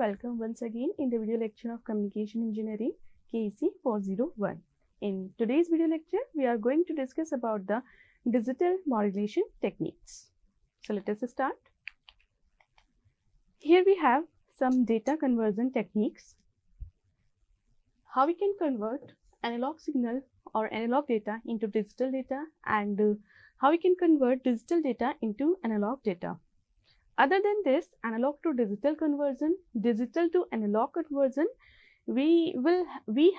welcome once again in the video lecture of Communication Engineering KEC 401. In today's video lecture, we are going to discuss about the digital modulation techniques. So let us start. Here we have some data conversion techniques. How we can convert analog signal or analog data into digital data, and how we can convert digital data into analog data. Other than this, analog to digital conversion, digital to analog conversion, we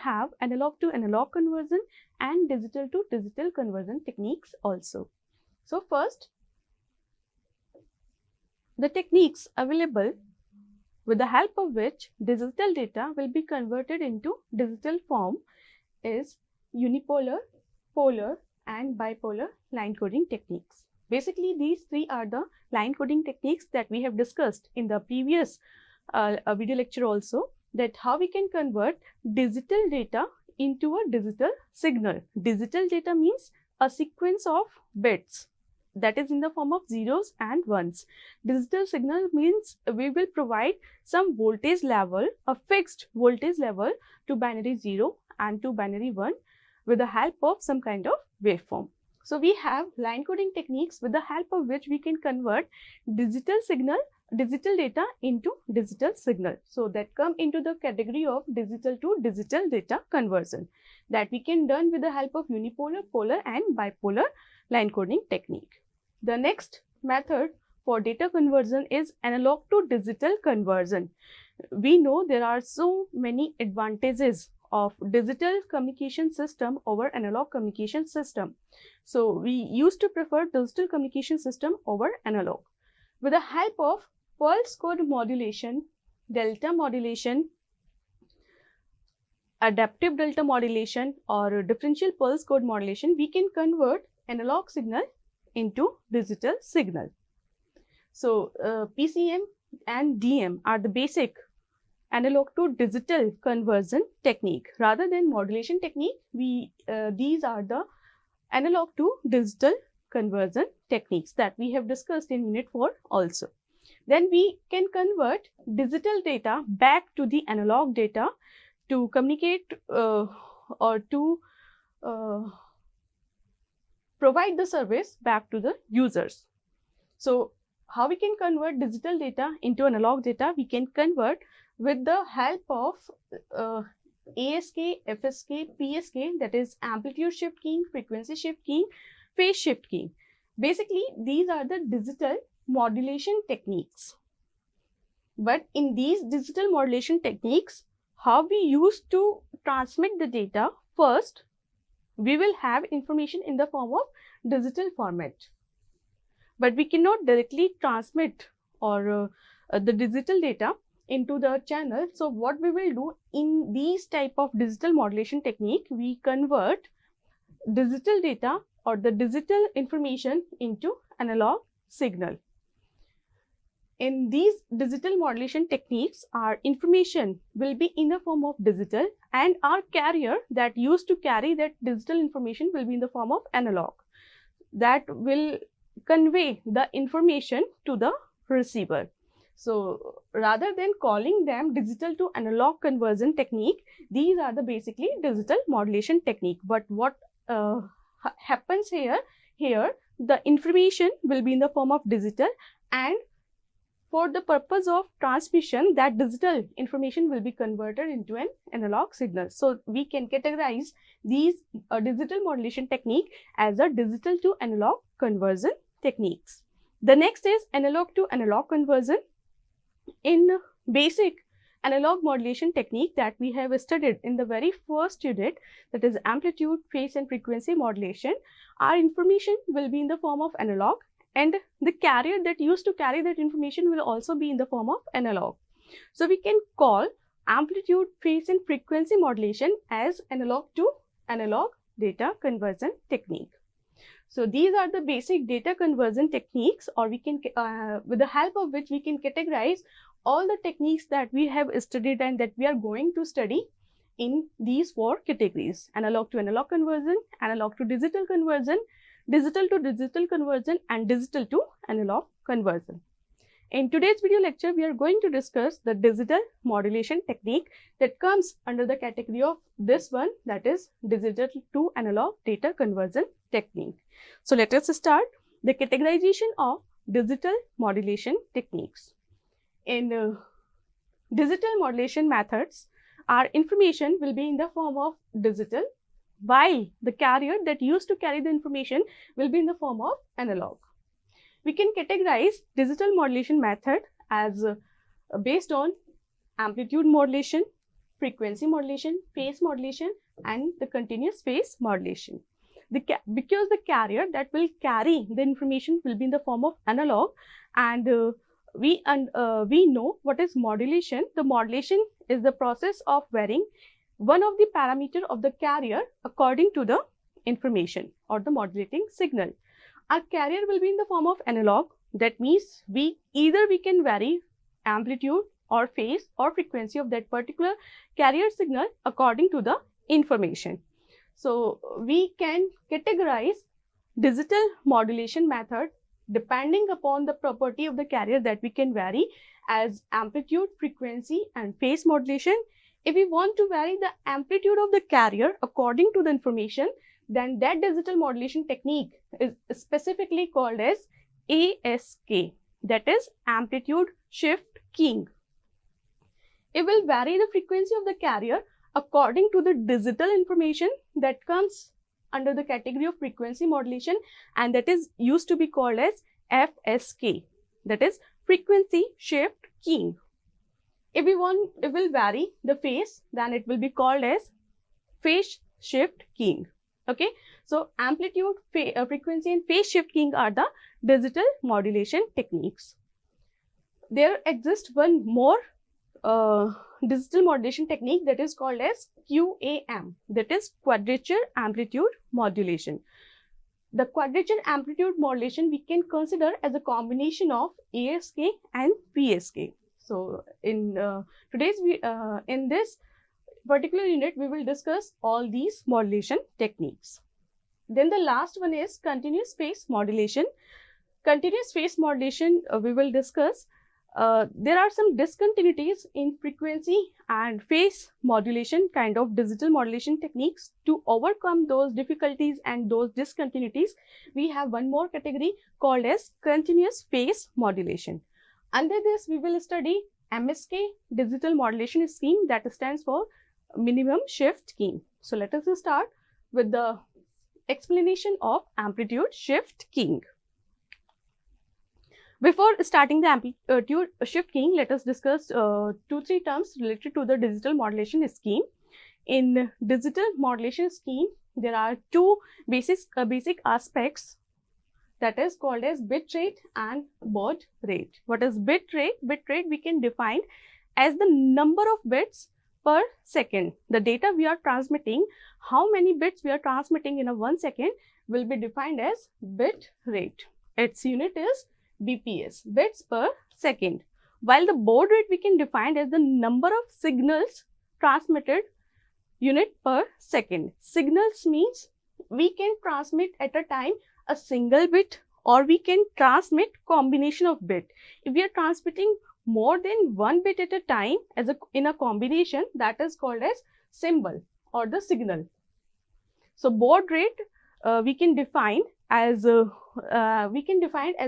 have analog to analog conversion and digital to digital conversion techniques also. So first, the techniques available with the help of which digital data will be converted into digital form is unipolar, polar and bipolar line coding techniques. Basically, these three are the line coding techniques that we have discussed in the previous video lecture also, that how we can convert digital data into a digital signal. Digital data means a sequence of bits that is in the form of zeros and ones. Digital signal means we will provide some voltage level, a fixed voltage level to binary 0 and to binary 1 with the help of some kind of waveform. So we have line coding techniques with the help of which we can convert digital data into digital signal. So that come into the category of digital to digital data conversion that we can done with the help of unipolar, polar and bipolar line coding technique. The next method for data conversion is analog to digital conversion. We know there are so many advantages of digital communication system over analog communication system. So we used to prefer digital communication system over analog. With the help of pulse code modulation, delta modulation, adaptive delta modulation or differential pulse code modulation, we can convert analog signal into digital signal. So PCM and DM are the basic analog to digital conversion technique. Rather than modulation technique, these are the analog to digital conversion techniques that we have discussed in unit 4 also. Then we can convert digital data back to the analog data to communicate or to provide the service back to the users. So how we can convert digital data into analog data? We can convert with the help of ASK, FSK, PSK, that is amplitude shift keying, frequency shift keying, phase shift keying. Basically, these are the digital modulation techniques. But in these digital modulation techniques, how we used to transmit the data, first, we will have information in the form of digital format. But we cannot directly transmit or the digital data into the channel. So what we will do in these type of digital modulation technique, we convert digital data or the digital information into analog signal. In these digital modulation techniques, our information will be in the form of digital and our carrier that used to carry that digital information will be in the form of analog. That will convey the information to the receiver. So rather than calling them digital to analog conversion technique, these are the basically digital modulation technique. But what happens here, the information will be in the form of digital, and for the purpose of transmission, that digital information will be converted into an analog signal. So we can categorize these digital modulation technique as a digital to analog conversion techniques. The next is analog to analog conversion. In basic analog modulation technique that we have studied in the very first unit, that is amplitude, phase and frequency modulation, our information will be in the form of analog and the carrier that used to carry that information will also be in the form of analog. So we can call amplitude, phase and frequency modulation as analog to analog data conversion technique. So these are the basic data conversion techniques, or we can with the help of which we can categorize all the techniques that we have studied and that we are going to study in these 4 categories: analog to analog conversion, analog to digital conversion, digital to digital conversion and digital to analog conversion. In today's video lecture, we are going to discuss the digital modulation technique that comes under the category of this one, that is digital to analog data conversion technique. So let us start the categorization of digital modulation techniques. In digital modulation methods, our information will be in the form of digital, while the carrier that used to carry the information will be in the form of analog. We can categorize digital modulation method as based on amplitude modulation, frequency modulation, phase modulation, and the continuous phase modulation. Because the carrier that will carry the information will be in the form of analog, and we know what is modulation. The modulation is the process of varying one of the parameter of the carrier according to the information or the modulating signal. Our carrier will be in the form of analog. That means we can vary amplitude or phase or frequency of that particular carrier signal according to the information. So we can categorize digital modulation method depending upon the property of the carrier that we can vary as amplitude, frequency, and phase modulation. If we want to vary the amplitude of the carrier according to the information, then that digital modulation technique is specifically called as ASK, that is amplitude shift keying. It will vary the frequency of the carrier according to the digital information that comes under the category of frequency modulation, and that is used to be called as FSK, that is frequency shift keying. If we want, it will vary the phase, then it will be called as phase shift keying. Okay, so amplitude, frequency, and phase shift keying are the digital modulation techniques. There exists one more digital modulation technique that is called as QAM, that is quadrature amplitude modulation. The quadrature amplitude modulation we can consider as a combination of ASK and PSK. So in in this particular unit, we will discuss all these modulation techniques. Then the last one is continuous phase modulation. Continuous phase modulation we will discuss. There are some discontinuities in frequency and phase modulation kind of digital modulation techniques. To overcome those difficulties and those discontinuities, we have one more category called as continuous phase modulation. Under this, we will study MSK, digital modulation scheme, that stands for minimum shift keying. So let us start with the explanation of amplitude shift keying. Before starting the amplitude shift keying, let us discuss 2-3 terms related to the digital modulation scheme. In digital modulation scheme, there are two basic aspects, that is called as bit rate and baud rate. What is bit rate? Bit rate we can define as the number of bits per second. The data we are transmitting, how many bits we are transmitting in a 1 second, will be defined as bit rate. Its unit is BPS, bits per second. While the baud rate we can define as the number of signals transmitted unit per second. Signals means we can transmit at a time a single bit, or we can transmit combination of bit. If we are transmitting more than one bit at a time in a combination, that is called as symbol or the signal. So baud rate we can define as the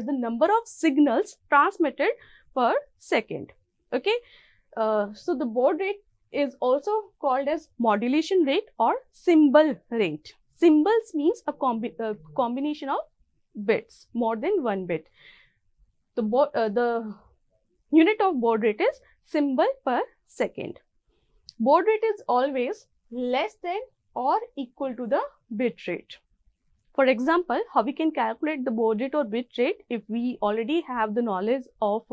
number of signals transmitted per second. Okay, so the baud rate is also called as modulation rate or symbol rate. Symbols means a combination of bits, more than one bit. The unit of baud rate is symbol per second. Baud rate is always less than or equal to the bit rate. For example, how we can calculate the baud rate or bit rate if we already have the knowledge of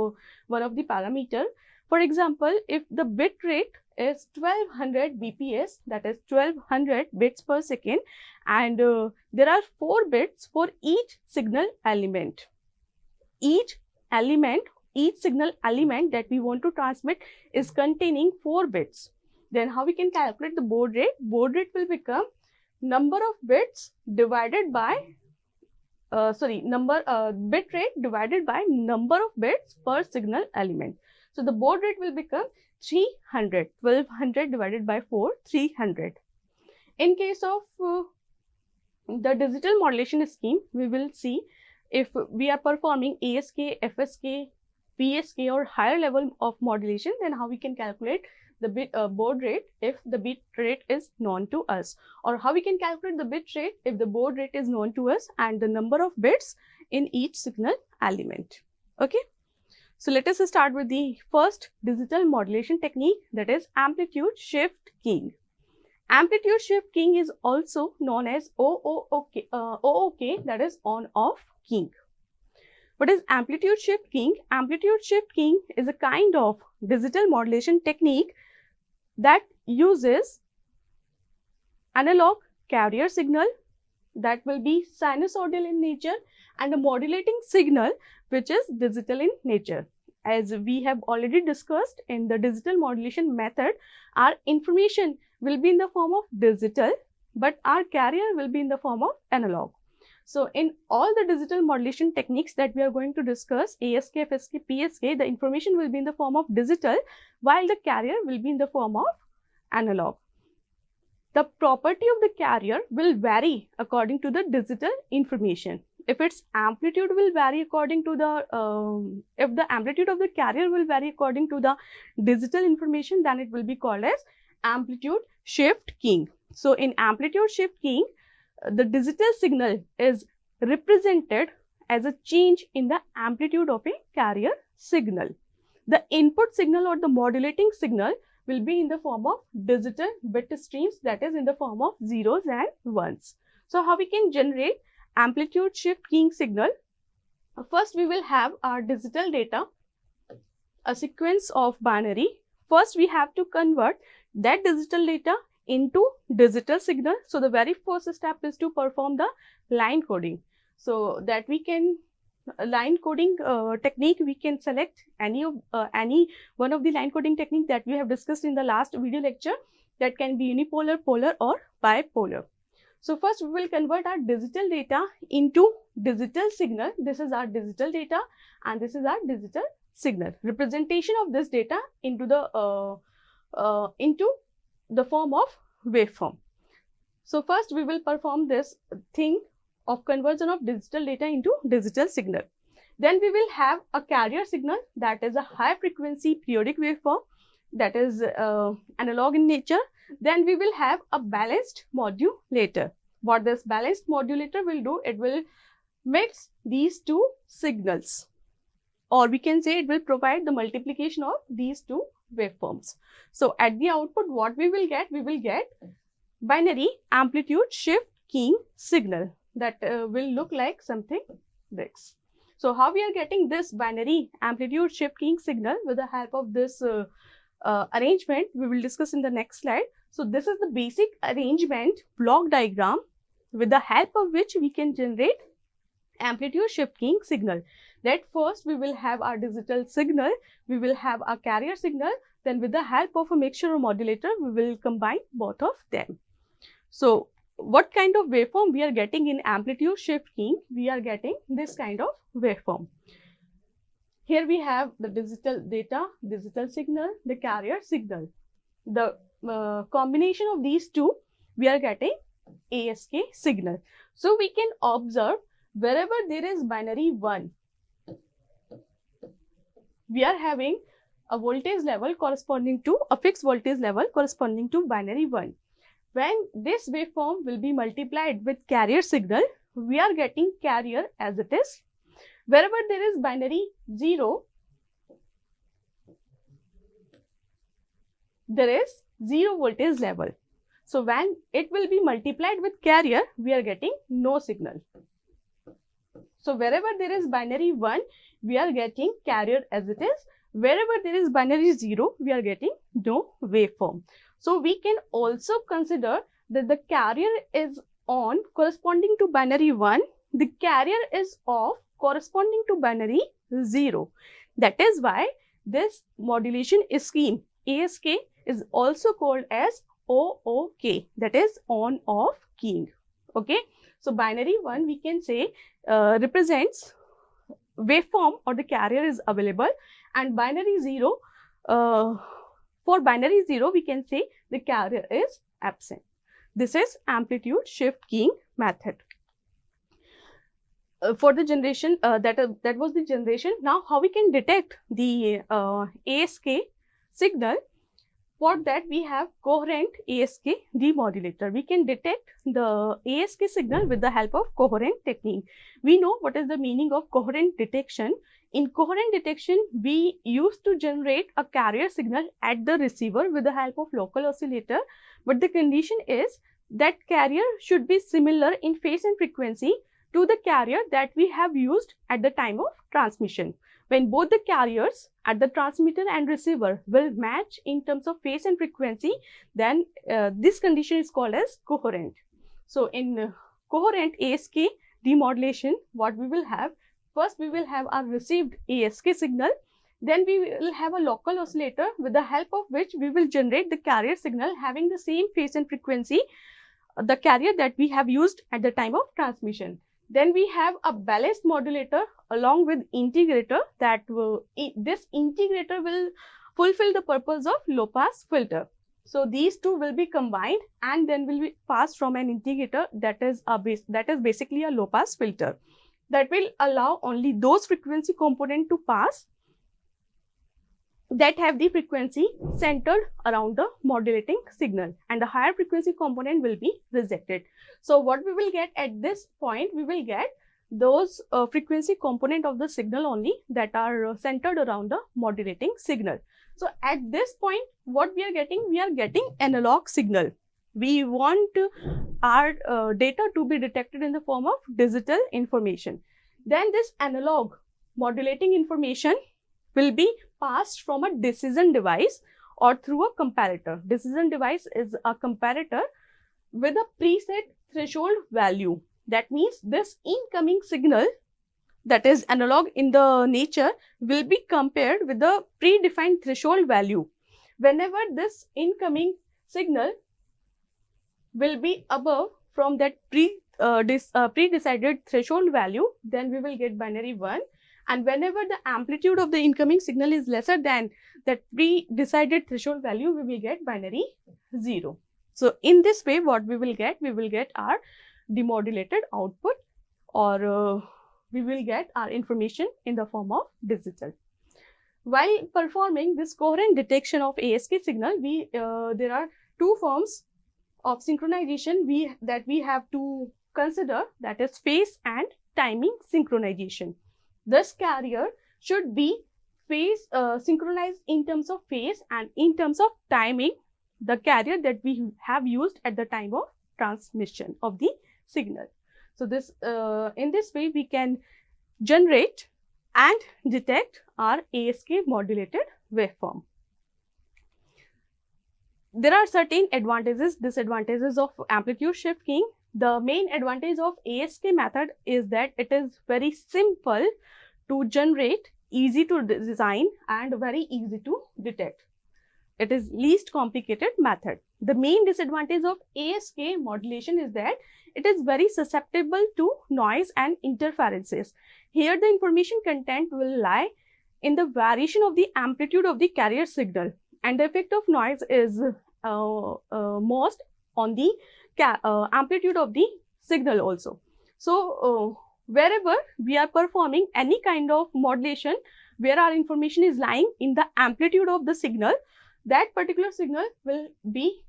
one of the parameter. For example, if the bit rate is 1200 BPS, that is 1200 bits per second, and there are 4 bits for each signal element. Each signal element that we want to transmit is containing 4 bits. Then how we can calculate the baud rate? Baud rate will become number of bits divided by bit rate divided by number of bits per signal element. So the baud rate will become 300, 1200 divided by 4, 300. In case of the digital modulation scheme, we will see if we are performing ASK, FSK, PSK or higher level of modulation, then how we can calculate the bit baud rate if the bit rate is known to us, or how we can calculate the bit rate if the baud rate is known to us and the number of bits in each signal element. Okay, so let us start with the first digital modulation technique, that is amplitude shift keying. Amplitude shift keying is also known as OOK, that is on off keying. What is amplitude shift keying? Amplitude shift keying is a kind of digital modulation technique that uses analog carrier signal that will be sinusoidal in nature and a modulating signal which is digital in nature. As we have already discussed in the digital modulation method, our information will be in the form of digital, but our carrier will be in the form of analog. So in all the digital modulation techniques that we are going to discuss, ASK, FSK, PSK, the information will be in the form of digital, while the carrier will be in the form of analog. The property of the carrier will vary according to the digital information. If its amplitude will vary according to the, if the amplitude of the carrier will vary according to the digital information, then it will be called as amplitude shift keying. So in amplitude shift keying, the digital signal is represented as a change in the amplitude of a carrier signal. The input signal or the modulating signal will be in the form of digital bit streams, that is in the form of zeros and ones. So how we can generate amplitude shift keying signal? First we will have our digital data, a sequence of binary. First we have to convert that digital data into digital signal. So the very first step is to perform the line coding. So that we can line coding technique, we can select any one of the line coding technique that we have discussed in the last video lecture, that can be unipolar, polar or bipolar. So first we will convert our digital data into digital signal. This is our digital data and this is our digital signal. Representation of this data into the form of waveform. So first we will perform this thing of conversion of digital data into digital signal. Then we will have a carrier signal, that is a high frequency periodic waveform, that is analog in nature. Then we will have a balanced modulator. What this balanced modulator will do, it will mix these two signals, or we can say it will provide the multiplication of these two waveforms. So at the output, what we will get binary amplitude shift keying signal that will look like something this. So how we are getting this binary amplitude shift keying signal? With the help of this arrangement, we will discuss in the next slide. So this is the basic arrangement block diagram with the help of which we can generate amplitude shift keying signal. That first we will have our digital signal, we will have our carrier signal, then with the help of a mixture or modulator, we will combine both of them. So what kind of waveform we are getting in amplitude shift keying? We are getting this kind of waveform. Here we have the digital data, digital signal, the carrier signal. The combination of these two, we are getting ASK signal. So we can observe wherever there is binary 1, we are having a voltage level corresponding to a fixed voltage level corresponding to binary 1. When this waveform will be multiplied with carrier signal, we are getting carrier as it is. Wherever there is binary 0, there is 0 voltage level. So when it will be multiplied with carrier, we are getting no signal. So wherever there is binary 1, we are getting carrier as it is. Wherever there is binary 0, we are getting no waveform. So we can also consider that the carrier is on corresponding to binary 1, the carrier is off corresponding to binary 0. That is why this modulation scheme ASK is also called as OOK, that is on off keying. Okay, So binary 1 we can say represents waveform or the carrier is available, and binary 0, for binary 0 we can say the carrier is absent. This is amplitude shift keying method. For the generation, that was the generation. Now how we can detect the ASK signal? For that we have coherent ASK demodulator. We can detect the ASK signal with the help of coherent technique. We know what is the meaning of coherent detection. In coherent detection, we used to generate a carrier signal at the receiver with the help of local oscillator, but the condition is that carrier should be similar in phase and frequency to the carrier that we have used at the time of transmission. When both the carriers at the transmitter and receiver will match in terms of phase and frequency, then this condition is called as coherent. So in coherent ASK demodulation, what we will have, first we will have our received ASK signal, then we will have a local oscillator with the help of which we will generate the carrier signal having the same phase and frequency, the carrier that we have used at the time of transmission. Then we have a ballast modulator along with integrator that this integrator will fulfill the purpose of low pass filter. So these two will be combined and then will be passed from an integrator that is basically a low pass filter that will allow only those frequency component to pass that have the frequency centered around the modulating signal, and the higher frequency component will be rejected. So what we will get at this point, we will get those frequency component of the signal only that are centered around the modulating signal. So at this point, what we are getting analog signal. We want our data to be detected in the form of digital information. Then this analog modulating information will be passed from a decision device or through a comparator. Decision device is a comparator with a preset threshold value. That means this incoming signal that is analog in the nature will be compared with the predefined threshold value. Whenever this incoming signal will be above from that pre-decided threshold value, then we will get binary 1. And whenever the amplitude of the incoming signal is lesser than that pre-decided threshold value, we will get binary 0. So in this way, what we will get our demodulated output, or we will get our information in the form of digital. While performing this coherent detection of ASK signal, there are two forms of synchronization that we have to consider, that is phase and timing synchronization. This carrier should be phase synchronized in terms of phase and in terms of timing the carrier that we have used at the time of transmission of the signal. So this in this way we can generate and detect our ASK modulated waveform. There are certain advantages, disadvantages of amplitude shift keying. The main advantage of ASK method is that it is very simple to generate, easy to design and very easy to detect. It is least complicated method. The main disadvantage of ASK modulation is that it is very susceptible to noise and interferences. Here the information content will lie in the variation of the amplitude of the carrier signal, and the effect of noise is most on the amplitude of the signal also. So wherever we are performing any kind of modulation where our information is lying in the amplitude of the signal, that particular signal will be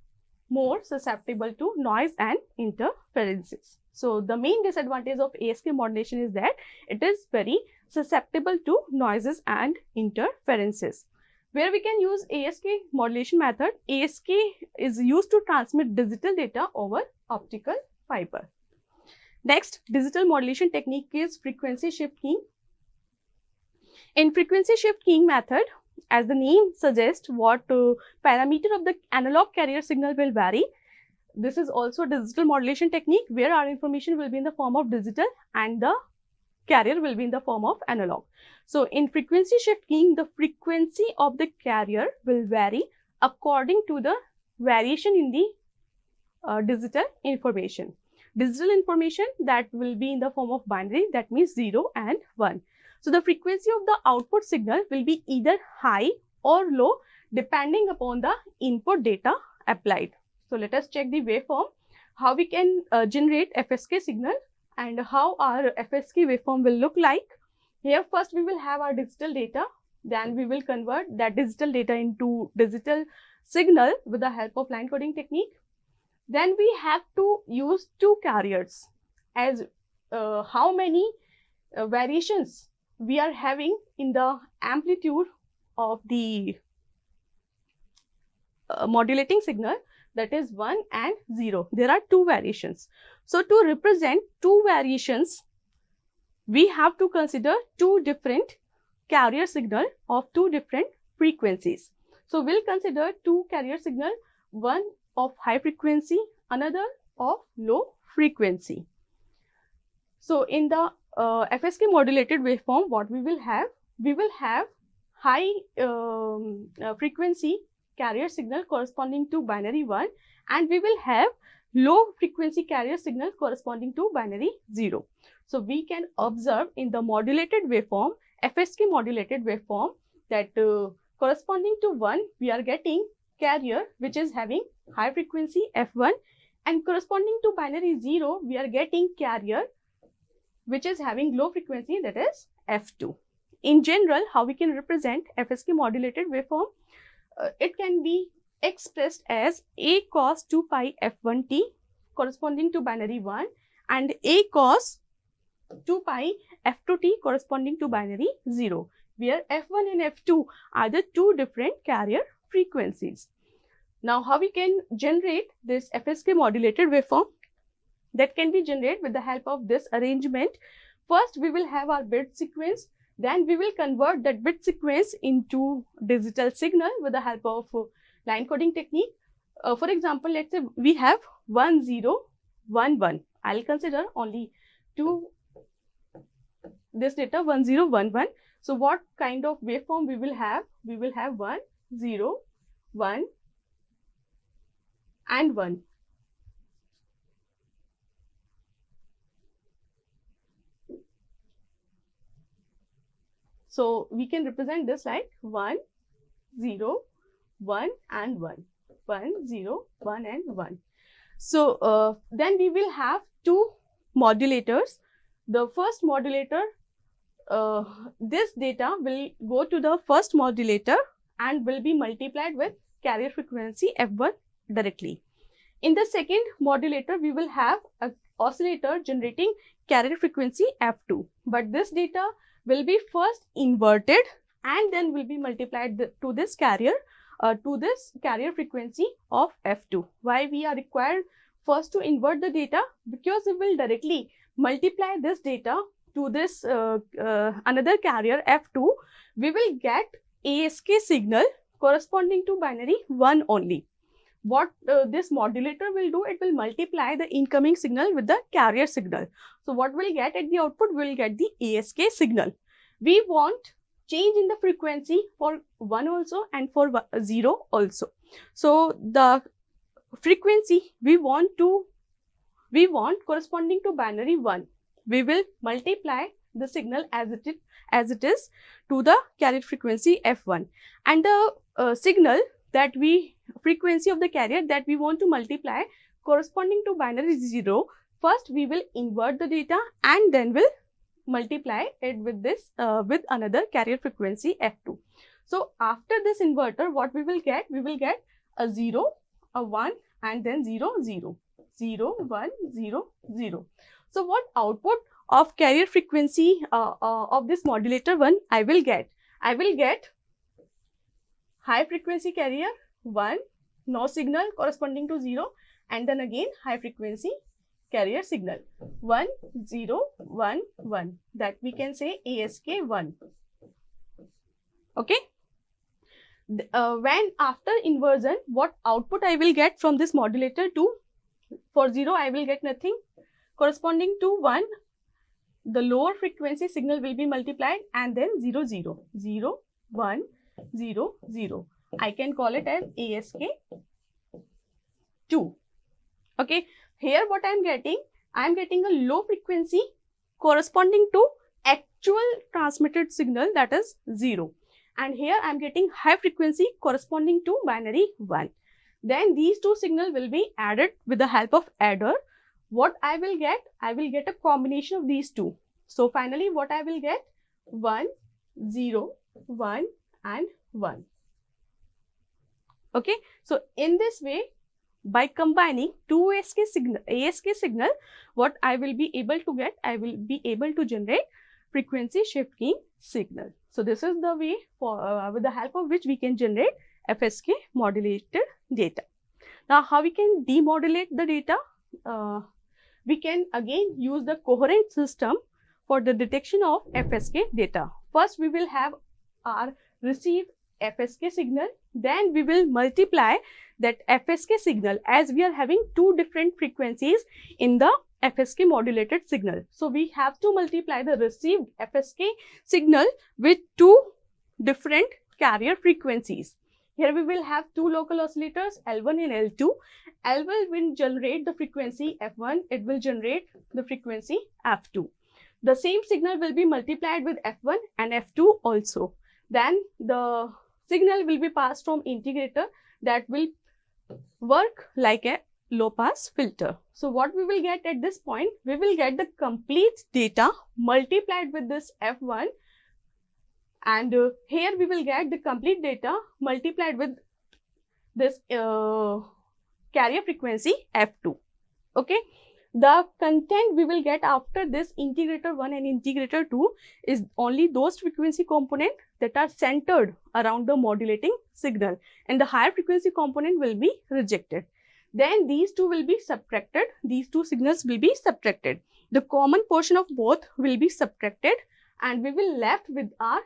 more susceptible to noise and interferences. So the main disadvantage of ASK modulation is that it is very susceptible to noises and interferences. Where we can use ASK modulation method, ASK is used to transmit digital data over optical fiber. Next, digital modulation technique is frequency shift keying. In frequency shift keying method, as the name suggests, what parameter of the analog carrier signal will vary. This is also a digital modulation technique where our information will be in the form of digital and the carrier will be in the form of analog. So in frequency shift keying, the frequency of the carrier will vary according to the variation in the digital information. digital information that will be in the form of binary, that means 0 and 1. So the frequency of the output signal will be either high or low depending upon the input data applied. So let us check the waveform, how we can generate FSK signal and how our FSK waveform will look like. Here first we will have our digital data, then we will convert that digital data into digital signal with the help of line coding technique. Then we have to use two carriers, as how many variations we are having in the amplitude of the modulating signal, that is 1 and 0. There are two variations. So to represent two variations, we have to consider two different carrier signal of two different frequencies. So we'll consider two carrier signal, one of high frequency, another of low frequency. So in the FSK modulated waveform, what we will have high frequency carrier signal corresponding to binary 1, and we will have low frequency carrier signal corresponding to binary 0. So we can observe in the modulated waveform, FSK modulated waveform, that corresponding to 1 we are getting carrier which is having high frequency F1, and corresponding to binary 0 we are getting carrier which is having low frequency, that is F2. In general, how we can represent FSK modulated waveform, it can be expressed as A cos 2 pi F1t corresponding to binary 1 and A cos 2 pi F2t corresponding to binary 0, where F1 and F2 are the two different carrier frequencies. Now, how we can generate this FSK modulated waveform? That can be generated with the help of this arrangement. First, we will have our bit sequence. Then we will convert that bit sequence into digital signal with the help of line coding technique. For example, let's say we have 1 0 1 1. I'll consider only this data 1 0 1 1. So what kind of waveform we will have? We will have 1 0 1 and 1. So we can represent this like 1 0 1 and 1, 1 0 1 and 1. So then we will have two modulators. The first modulator, this data will go to the first modulator and will be multiplied with carrier frequency F1 directly. In the second modulator, we will have an oscillator generating carrier frequency F2, but this data will be first inverted and then will be multiplied to this carrier frequency of F2. Why we are required first to invert the data? Because we will directly multiply this data to this another carrier F2. We will get ASK signal corresponding to binary 1 only. What this modulator will do, it will multiply the incoming signal with the carrier signal. So what we'll get at the output, we'll get the ASK signal. We want change in the frequency for 1 also and for 0 also. So the frequency we want corresponding to binary 1. We will multiply the signal as it is to the carrier frequency F1, and the signal that frequency of the carrier that we want to multiply corresponding to binary 0, first we will invert the data and then will multiply it with this with another carrier frequency F2. So after this inverter, what we will get? We will get a 0, a 1 and then 0 0 0 1 0 0. So what output of carrier frequency of this modulator 1 I will get? I will get high frequency carrier 1, no signal corresponding to 0, and then again high frequency carrier signal 1 0 1 1, that we can say ASK 1. Okay. When after inversion, what output I will get from this modulator 2? For 0 I will get nothing. Corresponding to 1, the lower frequency signal will be multiplied and then 0 0 0 1 0 0. I can call it as ASK 2. Okay. Here what I am getting? I am getting a low frequency corresponding to actual transmitted signal, that is 0. And here I am getting high frequency corresponding to binary 1. Then these two signals will be added with the help of adder. What I will get? I will get a combination of these two. So finally what I will get? 1, 0, 1 and 1. Okay. So in this way, by combining two ASK signal, what I will be able to get? I will be able to generate frequency shift keying signal. So this is the way for with the help of which we can generate FSK modulated data. Now how we can demodulate the data? We can again use the coherent system for the detection of FSK data. First we will have our received FSK signal, then we will multiply that FSK signal, as we are having two different frequencies in the FSK modulated signal. So we have to multiply the received FSK signal with two different carrier frequencies. Here we will have two local oscillators, L1 and L2. L1 will generate the frequency F1, it will generate the frequency F2. The same signal will be multiplied with F1 and F2 also. Then the signal will be passed from integrator that will work like a low pass filter. So what we will get at this point? We will get the complete data multiplied with this F1, and here we will get the complete data multiplied with this carrier frequency F2. Okay. The content we will get after this integrator 1 and integrator 2 is only those frequency components that are centered around the modulating signal, and the higher frequency component will be rejected. Then these two will be subtracted, these two signals will be subtracted. The common portion of both will be subtracted, and we will left with our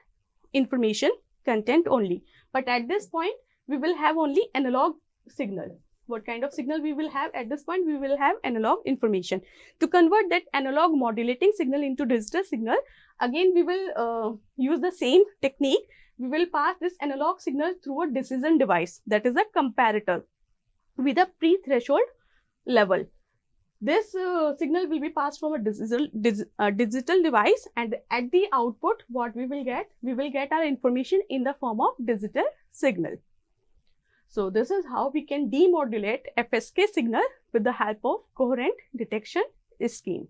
information content only. But at this point, we will have only analog signal. What kind of signal we will have at this point? We will have analog information. To convert that analog modulating signal into digital signal, again we will use the same technique. We will pass this analog signal through a decision device, that is a comparator with a pre-threshold level. This signal will be passed from a digital device, and at the output what we will get? We will get our information in the form of digital signal. So this is how we can demodulate FSK signal with the help of coherent detection scheme.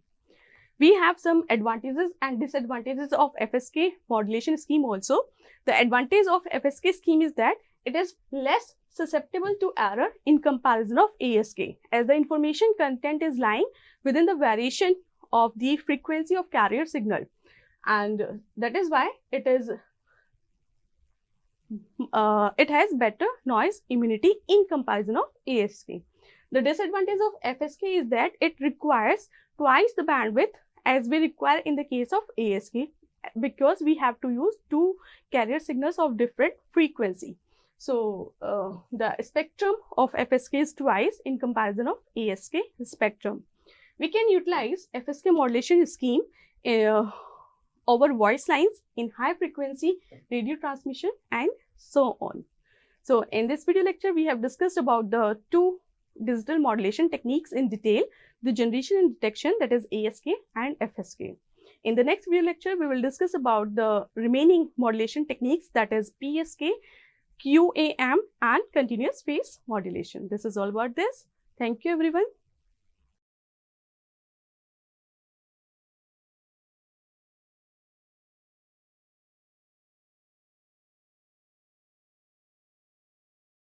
We have some advantages and disadvantages of FSK modulation scheme also. The advantage of FSK scheme is that it is less susceptible to error in comparison of ASK, as the information content is lying within the variation of the frequency of carrier signal, and that is why it has better noise immunity in comparison of ASK. The disadvantage of FSK is that it requires twice the bandwidth as we require in the case of ASK, because we have to use two carrier signals of different frequency. So the spectrum of FSK is twice in comparison of ASK spectrum. We can utilize FSK modulation scheme over voice lines in high frequency radio transmission and so on. So in this video lecture, we have discussed about the two digital modulation techniques in detail, the generation and detection, that is ASK and FSK. In the next video lecture, we will discuss about the remaining modulation techniques, that is PSK, QAM and continuous phase modulation. This is all about this. Thank you everyone.